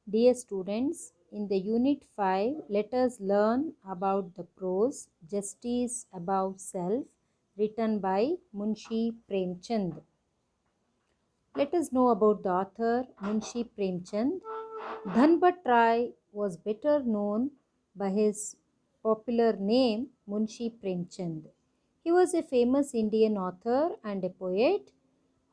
Dear students, in the Unit 5, let us learn about the prose Justice Above Self, written by Munshi Premchand. Let us know about the author Munshi Premchand. Dhanpat Rai was better known by his popular name Munshi Premchand. He was a famous Indian author and a poet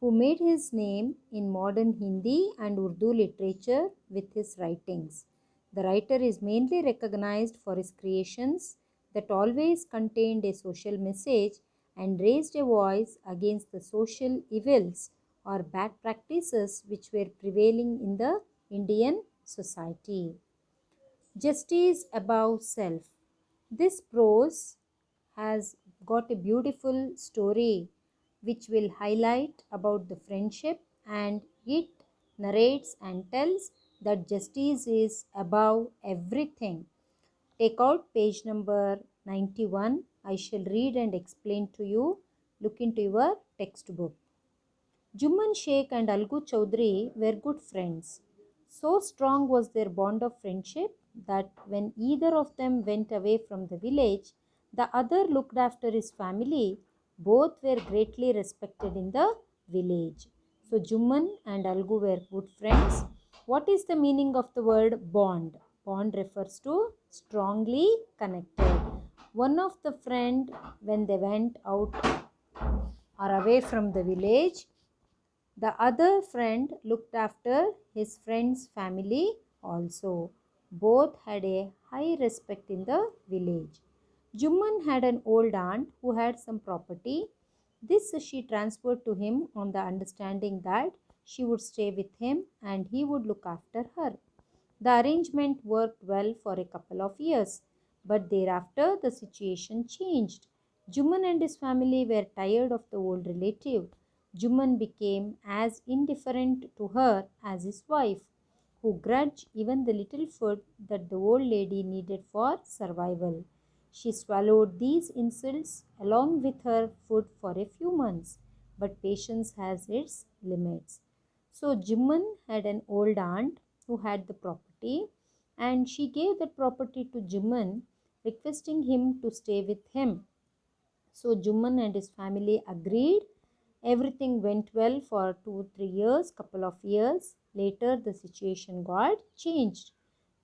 who made his name in modern Hindi and Urdu literature with his writings. The writer is mainly recognized for his creations that always contained a social message and raised a voice against the social evils or bad practices which were prevailing in the Indian society. Justice above self. This prose has got a beautiful story which will highlight about the friendship, and it narrates and tells that justice is above everything. Take out page number 91. I shall read and explain to you. Look into your textbook. Juman Sheikh and Algu Chaudhry were good friends. So strong was their bond of friendship that when either of them went away from the village, the other looked after his family. Both were greatly respected in the village. So Juman and Algu were good friends. What is the meaning of the word bond? Bond refers to strongly connected. One of the friend, when they went out or away from the village, the other friend looked after his friend's family also. Both had a high respect in the village. Jumman had an old aunt who had some property. This she transferred to him on the understanding that she would stay with him and he would look after her. The arrangement worked well for a couple of years, but thereafter the situation changed. Juman and his family were tired of the old relative. Juman became as indifferent to her as his wife, who grudged even the little food that the old lady needed for survival. She swallowed these insults along with her food for a few months, but patience has its limits. So Juman had an old aunt who had the property, and she gave that property to Juman, requesting him to stay with him. So Juman and his family agreed. Everything went well for 2 3 years, couple of years. Later the situation got changed.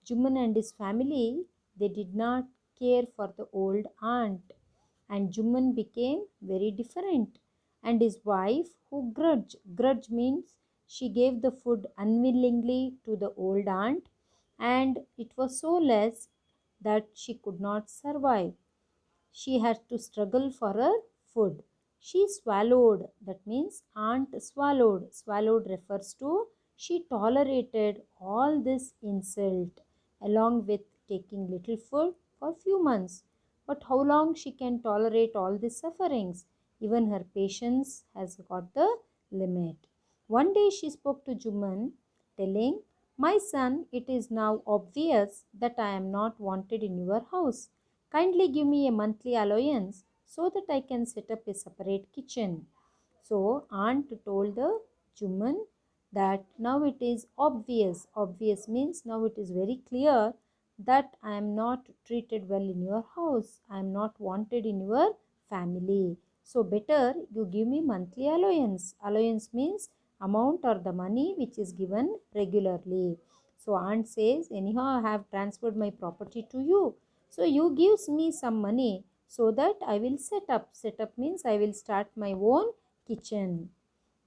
Juman and his family, they did not care for the old aunt, and Juman became very different. And his wife, who grudge means she gave the food unwillingly to the old aunt, and it was so less that she could not survive. She had to struggle for her food. She swallowed, that means aunt swallowed. Swallowed refers to she tolerated all this insult along with taking little food for few months. But how long she can tolerate all these sufferings? Even her patience has got the limit. One day she spoke to Juman, telling, "My son, it is now obvious that I am not wanted in your house. Kindly give me a monthly allowance so that I can set up a separate kitchen." So aunt told the Juman that now it is obvious. Obvious means now it is very clear that I am not treated well in your house. I am not wanted in your family. So better you give me monthly allowance. Allowance means amount or the money which is given regularly. So aunt says, anyhow I have transferred my property to you. So you gives me some money so that I will set up. Set up means I will start my own kitchen.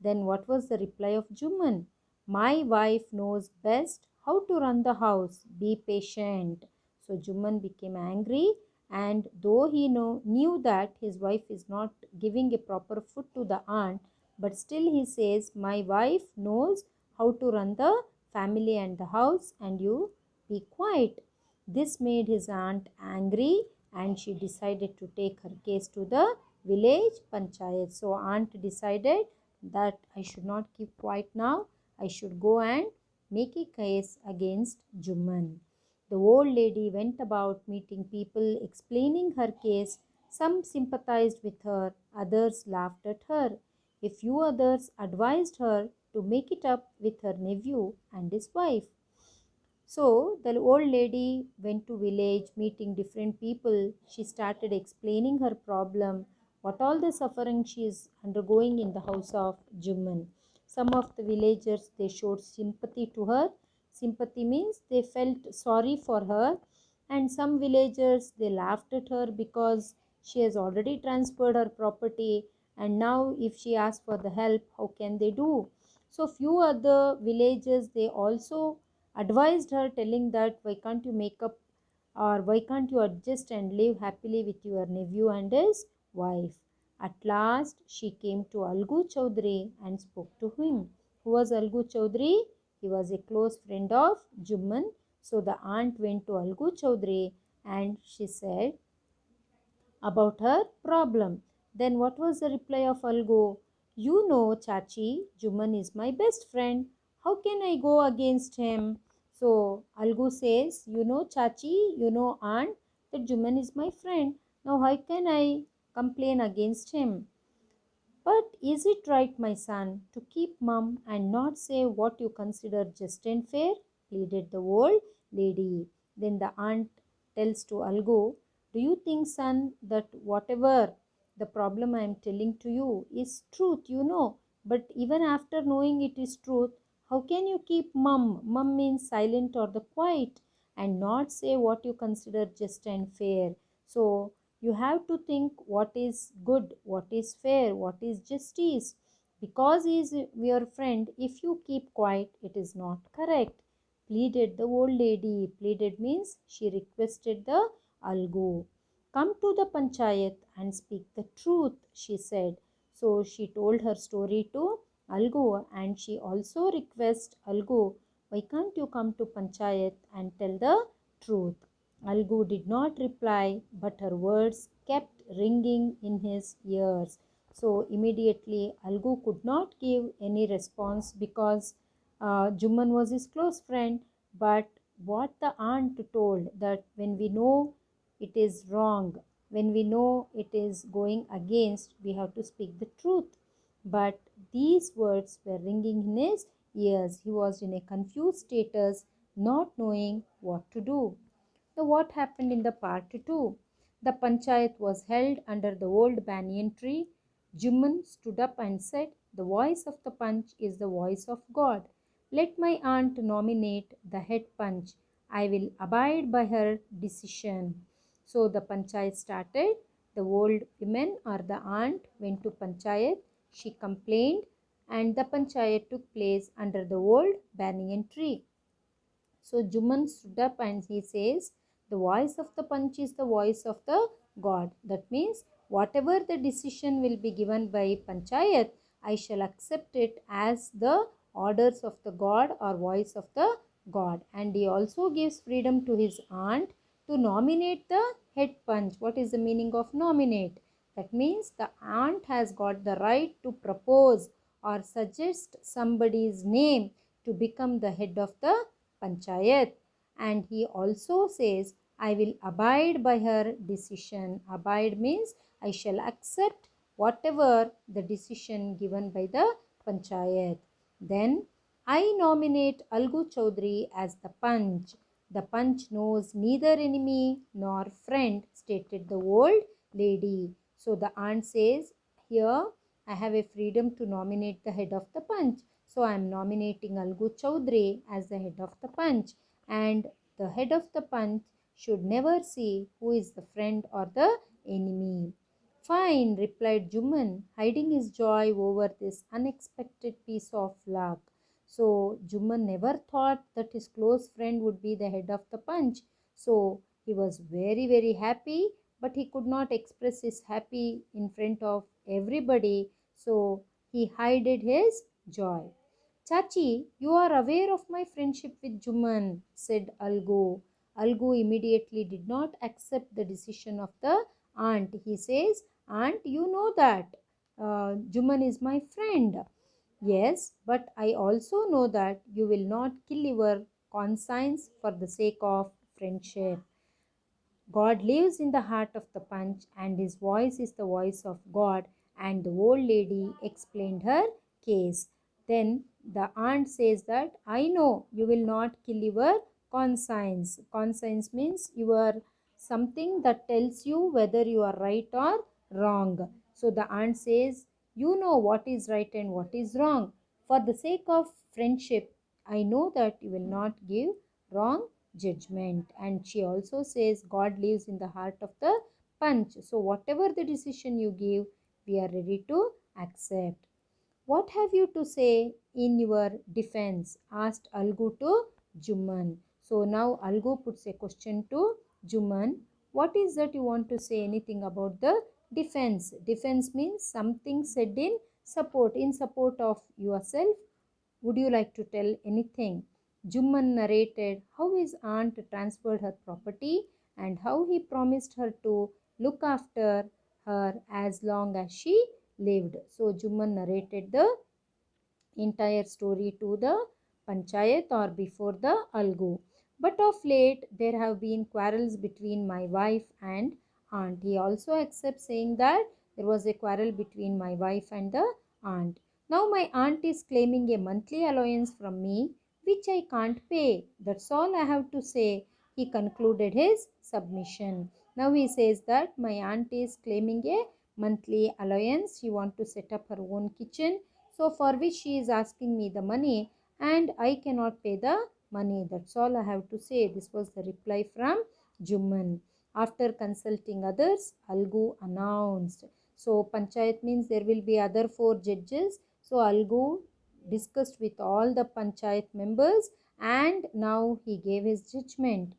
Then what was the reply of Juman? My wife knows best how to run the house. Be patient. So Juman became angry, and though he knew that his wife is not giving a proper food to the aunt, but still he says, my wife knows how to run the family and the house, and you be quiet. This made his aunt angry, and she decided to take her case to the village panchayat. So aunt decided that I should not keep quiet now. I should go and make a case against Juman. The old lady went about meeting people, explaining her case. Some sympathized with her, others laughed at her. A few others advised her to make it up with her nephew and his wife. So the old lady went to village meeting different people. She started explaining her problem, what all the suffering she is undergoing in the house of Juman. Some of the villagers they showed sympathy to her. Sympathy means they felt sorry for her, and some villagers they laughed at her because she has already transferred her property, and now if she asks for the help, how can they do? So few other villagers they also advised her, telling that why can't you make up, or why can't you adjust and live happily with your nephew and his wife. At last she came to Algu Chaudhary and spoke to him. Who was Algu Chaudhary? He was a close friend of Juman. So the aunt went to Algu Chaudhary and she said about her problem. Then what was the reply of Algu? You know, Chachi, Juman is my best friend. How can I go against him? So Algu says, you know, Chachi, you know, aunt, that Juman is my friend. Now how can I complain against him? But is it right, my son, to keep mum and not say what you consider just and fair? Pleaded the old lady. Then the aunt tells to Algo, do you think, son, that whatever the problem I am telling to you is truth, you know? But even after knowing it is truth, how can you keep mum? Mum means silent or the quiet, and not say what you consider just and fair. So you have to think what is good, what is fair, what is justice. Because he is your friend, if you keep quiet, it is not correct. Pleaded the old lady. Pleaded means she requested the Algu. Come to the panchayat and speak the truth, she said. So she told her story to Algu, and she also requested Algu, why can't you come to panchayat and tell the truth? Algu did not reply, but her words kept ringing in his ears. So immediately Algu could not give any response because Juman was his close friend. But what the aunt told, that when we know it is wrong, when we know it is going against, we have to speak the truth. But these words were ringing in his ears. He was in a confused status, not knowing what to do. Now, what happened in the part 2? The panchayat was held under the old banyan tree. Juman stood up and said, the voice of the panch is the voice of God. Let my aunt nominate the head panch. I will abide by her decision. So the panchayat started. The old women or the aunt went to panchayat. She complained and the panchayat took place under the old banyan tree. So Juman stood up and he says, the voice of the panch is the voice of the God. That means whatever the decision will be given by panchayat, I shall accept it as the orders of the God or voice of the God. And he also gives freedom to his aunt to nominate the head panch. What is the meaning of nominate? That means the aunt has got the right to propose or suggest somebody's name to become the head of the panchayat. And he also says, I will abide by her decision. Abide means I shall accept whatever the decision given by the panchayat. Then I nominate Algu Chaudhary as the panch. The panch knows neither enemy nor friend, stated the old lady. So the aunt says, here I have a freedom to nominate the head of the panch. So I am nominating Algu Chaudhary as the head of the panch. And the head of the panch should never see who is the friend or the enemy. Fine, replied Juman, hiding his joy over this unexpected piece of luck. So Juman never thought that his close friend would be the head of the panch. So he was very, very happy, but he could not express his happy in front of everybody. So he hided his joy. Chachi, you are aware of my friendship with Juman, said Algu. Algu immediately did not accept the decision of the aunt. He says, Aunt, you know that Juman is my friend. Yes, but I also know that you will not kill your conscience for the sake of friendship. God lives in the heart of the punch, and his voice is the voice of God. And the old lady explained her case. Then the aunt says that I know you will not kill your conscience. Conscience means your something that tells you whether you are right or wrong. So the aunt says, you know what is right and what is wrong. For the sake of friendship, I know that you will not give wrong judgment. And she also says, God lives in the heart of the punch. So whatever the decision you give, we are ready to accept. What have you to say in your defense? Asked Algu to Juman. So now Algu puts a question to Juman. What is that you want to say anything about the defense? Defense means something said in support of yourself. Would you like to tell anything? Juman narrated how his aunt transferred her property and how he promised her to look after her as long as she lived. So Juman narrated the entire story to the panchayat or before the Algu. But of late there have been quarrels between my wife and aunt. He also accepts saying that there was a quarrel between my wife and the aunt. Now my aunt is claiming a monthly allowance from me which I can't pay. That's all I have to say. He concluded his submission. Now he says that my aunt is claiming a monthly allowance. She wants to set up her own kitchen, so for which she is asking me the money and I cannot pay the money. That's all I have to say. This was the reply from Juman. After consulting others, Algu announced. So panchayat means there will be other 4 judges. So Algu discussed with all the panchayat members and now he gave his judgment.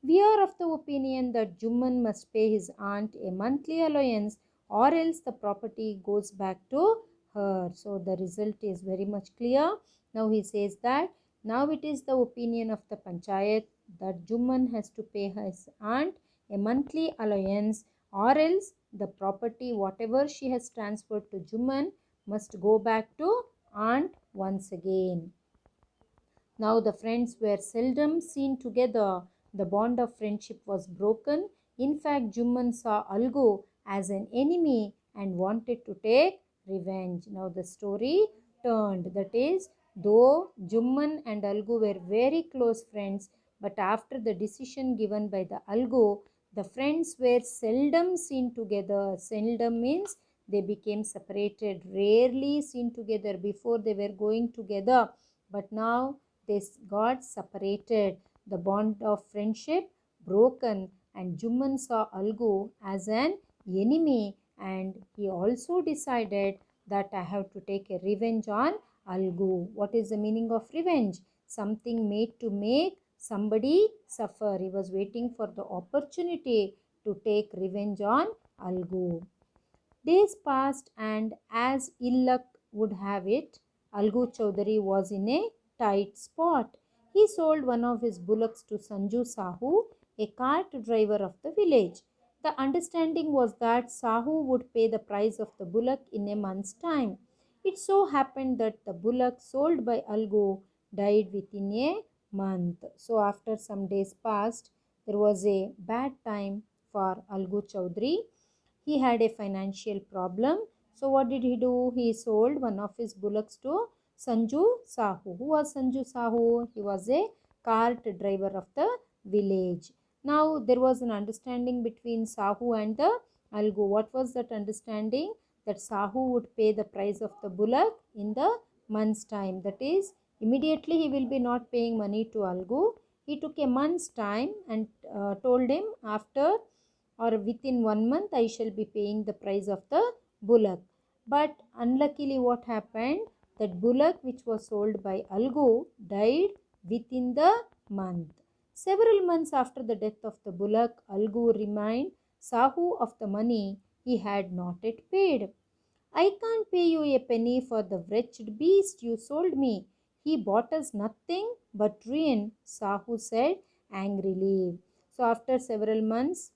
We are of the opinion that Juman must pay his aunt a monthly allowance or else the property goes back to her. So the result is very much clear. Now he says that now it is the opinion of the panchayat that Juman has to pay his aunt a monthly allowance or else the property whatever she has transferred to Juman must go back to aunt once again. Now the friends were seldom seen together. The bond of friendship was broken. In fact, Juman saw Algu as an enemy and wanted to take revenge. Now the story turned. That is, though Juman and Algu were very close friends, but after the decision given by the Algu, the friends were seldom seen together. Seldom means they became separated, rarely seen together. Before they were going together, but now they got separated. The bond of friendship broken, and Juman saw Algu as an enemy, and he also decided that I have to take a revenge on Algu. What is the meaning of revenge? Something made to make somebody suffer. He was waiting for the opportunity to take revenge on Algu. Days passed, and as ill luck would have it, Algu Chaudhary was in a tight spot. He sold one of his bullocks to Sanju Sahu, a cart driver of the village. The understanding was that Sahu would pay the price of the bullock in a month's time. It so happened that the bullock sold by Algu died within a month. So after some days passed, there was a bad time for Algu Chaudhary. He had a financial problem. So what did he do? He sold one of his bullocks to Sanju Sahu. Who was Sanju Sahu? He was a cart driver of the village. Now there was an understanding between Sahu and the Algu. What was that understanding? That Sahu would pay the price of the bullock in the month's time. That is, immediately he will be not paying money to Algu. He took a month's time and told him after or within 1 month I shall be paying the price of the bullock. But unluckily what happened? That bullock which was sold by Algu died within the month. Several months after the death of the bullock, Algu reminded Sahu of the money he had not yet paid. I can't pay you a penny for the wretched beast you sold me. He bought us nothing but ruin, Sahu said angrily. So after several months,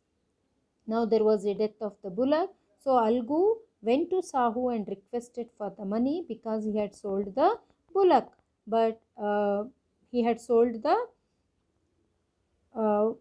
now there was a death of the bullock. So Algu went to Sahu and requested for the money because he had sold the bullock. But he had sold the uh,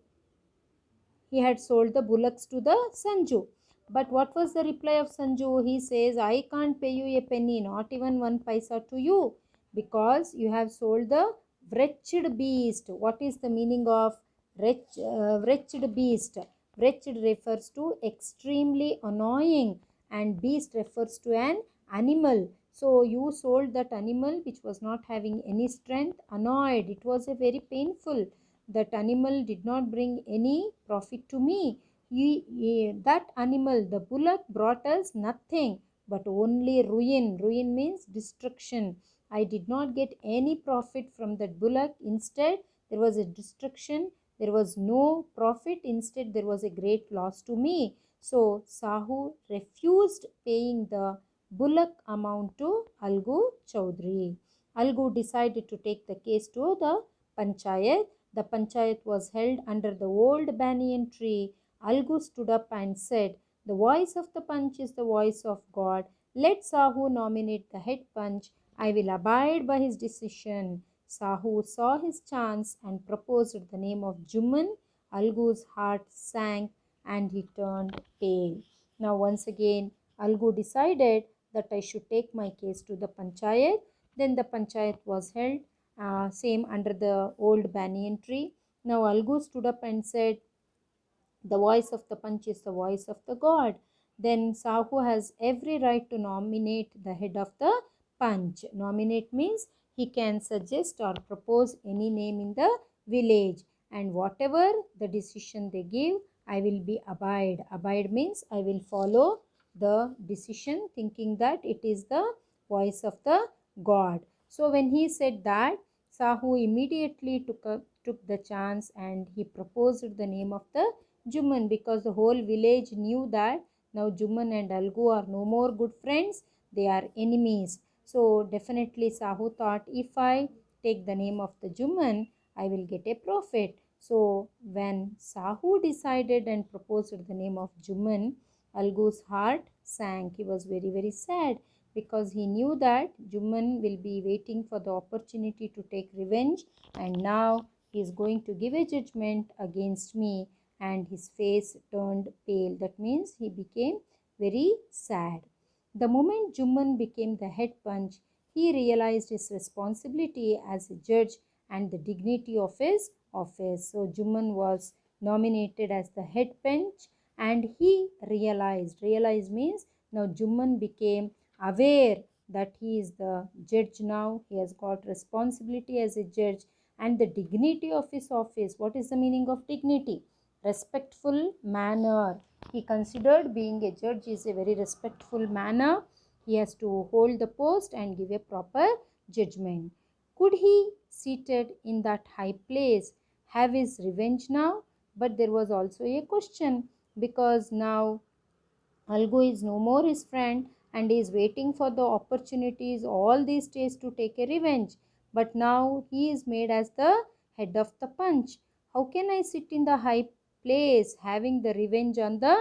he had sold the bullocks to the Sanju. But what was the reply of Sanju? He says, I can't pay you a penny, not even 1 paisa to you, because you have sold the Wretched beast. What is the meaning of wretched beast? Wretched refers to extremely annoying, and beast refers to an animal. So you sold that animal which was not having any strength, annoyed. It was a very painful. That animal did not bring any profit to me. That animal, the bullock, brought us nothing but only ruin. Ruin means destruction. I did not get any profit from that bullock. Instead, there was a destruction. There was no profit. Instead, there was a great loss to me. So, Sahu refused paying the bullock amount to Algu Chaudhary. Algu decided to take the case to the panchayat. The panchayat was held under the old banyan tree. Algu stood up and said, "The voice of the panch is the voice of God. Let Sahu nominate the head panch. I will abide by his decision." Sahu saw his chance and proposed the name of Juman. Algu's heart sank and he turned pale. Now, once again, Algu decided that I should take my case to the panchayat. Then the panchayat was held, same under the old banyan tree. Now, Algu stood up and said, "The voice of the panch is the voice of the god." Then Sahu has every right to nominate the head of the panch. Nominate means he can suggest or propose any name in the village, and whatever the decision they give, I will be abide. Abide means I will follow the decision, thinking that it is the voice of the god. So when he said that, Sahu immediately took the chance and he proposed the name of the Juman, because the whole village knew that now Juman and Algu are no more good friends, they are enemies. So definitely Sahu thought, if I take the name of the Juman, I will get a profit. So when Sahu decided and proposed the name of Juman, Algu's heart sank. He was very, very sad, because he knew that Juman will be waiting for the opportunity to take revenge, and now he is going to give a judgment against me. And his face turned pale. That means he became very sad. The moment Juman became the head panch, he realized his responsibility as a judge and the dignity of his office. So Juman was nominated as the head panch, and he realized means now Juman became aware that he is the judge now. He has got responsibility as a judge and the dignity of his office. What is the meaning of dignity? Respectful manner. He considered being a judge is a very respectful manner. He has to hold the post and give a proper judgment. Could he, seated in that high place, have his revenge now? But there was also a question, because now Algo is no more his friend and is waiting for the opportunities all these days to take a revenge. But now he is made as the head of the punch. How can I sit in the high place having the revenge on the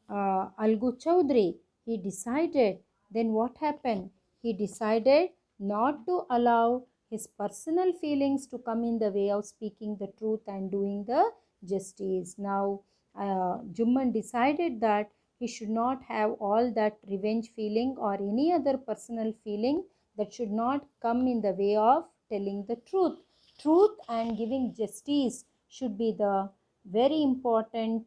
Algu Chaudhary? He decided. Then what happened? He decided not to allow his personal feelings to come in the way of speaking the truth and doing the justice. Now, Juman decided that he should not have all that revenge feeling or any other personal feeling that should not come in the way of telling the truth. Truth and giving justice should be the very important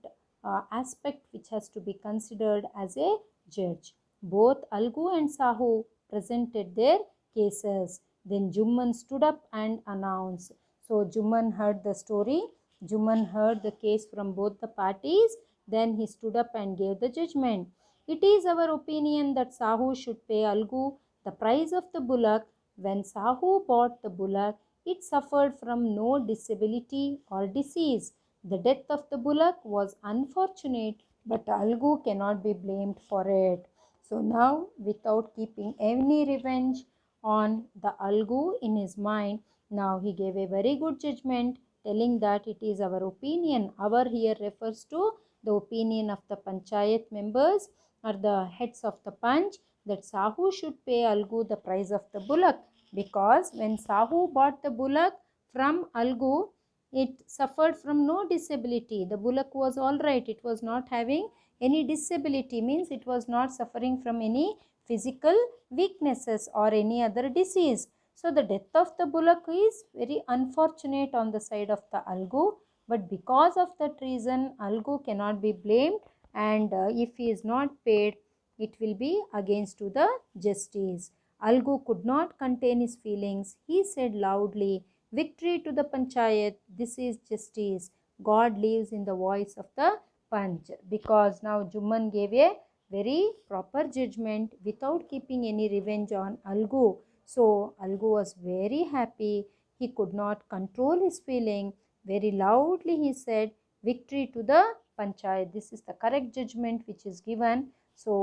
aspect which has to be considered as a judge. Both Algu and Sahu presented their cases. Then Juman stood up and announced. So Juman heard the story. Juman heard the case from both the parties. Then he stood up and gave the judgment. It is our opinion that Sahu should pay Algu the price of the bullock. When Sahu bought the bullock, it suffered from no disability or disease. The death of the bullock was unfortunate, but Algu cannot be blamed for it. So now, without keeping any revenge on the Algu in his mind, now he gave a very good judgment, telling that it is our opinion. Our here refers to the opinion of the panchayat members or the heads of the panch, that Sahu should pay Algu the price of the bullock, because when Sahu bought the bullock from Algu, it suffered from no disability. The bullock was all right. It was not having any disability, means it was not suffering from any physical weaknesses or any other disease. So the death of the bullock is very unfortunate on the side of the Algu, but because of that reason, Algu cannot be blamed, and if he is not paid, it will be against to the justice. Algu could not contain his feelings. He said loudly, "Victory to the panchayat, this is justice. God lives in the voice of the panch." Because now Juman gave a very proper judgment without keeping any revenge on Algu. So Algu was very happy. He could not control his feeling. Very loudly he said, "Victory to the panchayat." This is the correct judgment which is given. So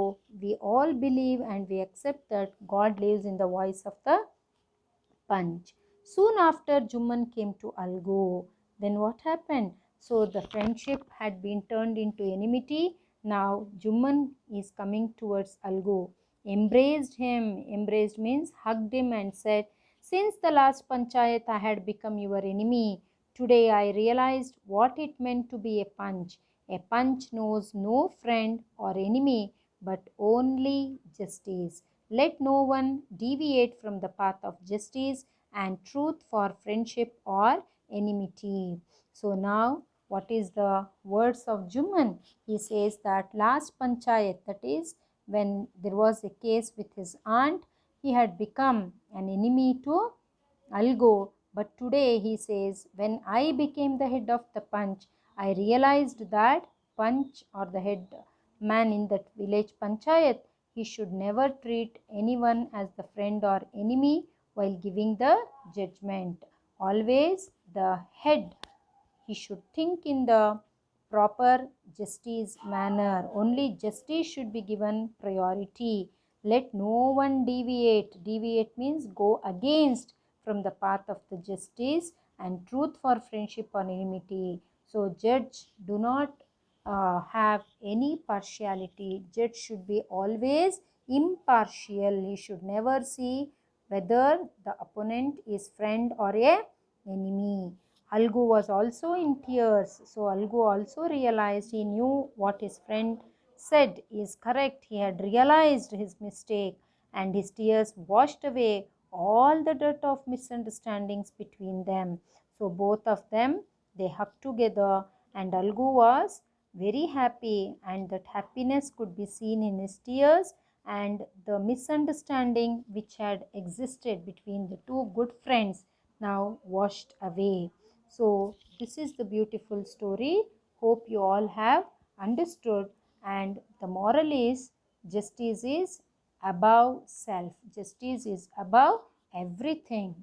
we all believe and we accept that God lives in the voice of the punch. Soon after, Juman came to Algu. Then what happened? So the friendship had been turned into enmity. Now Juman is coming towards Algu. Embraced him. Embraced means hugged him and said, "Since the last panchayat I had become your enemy. Today I realized what it meant to be a punch. A punch knows no friend or enemy but only justice. Let no one deviate from the path of justice and truth for friendship or enmity." So now what is the words of Juman? He says that last panchayat, that is when there was a case with his aunt, he had become an enemy to Algu. But today he says, when I became the head of the punch, I realized that punch or the head man in that village panchayat, he should never treat anyone as the friend or enemy while giving the judgment. Always the head, he should think in the proper justice manner. Only justice should be given priority. Let no one deviate. Deviate means go against from the path of the justice and truth for friendship or enmity. So judge do not have any partiality. Judge should be always impartial. He should never see whether the opponent is friend or a enemy. Algu was also in tears. So Algu also realized, he knew what his friend said is correct. He had realized his mistake, and his tears washed away all the dirt of misunderstandings between them. So both of them, they hugged together, and Algu was very happy, and that happiness could be seen in his tears, and the misunderstanding which had existed between the two good friends now washed away. So this is the beautiful story. Hope you all have understood, and the moral is justice is above self. Justice is above everything.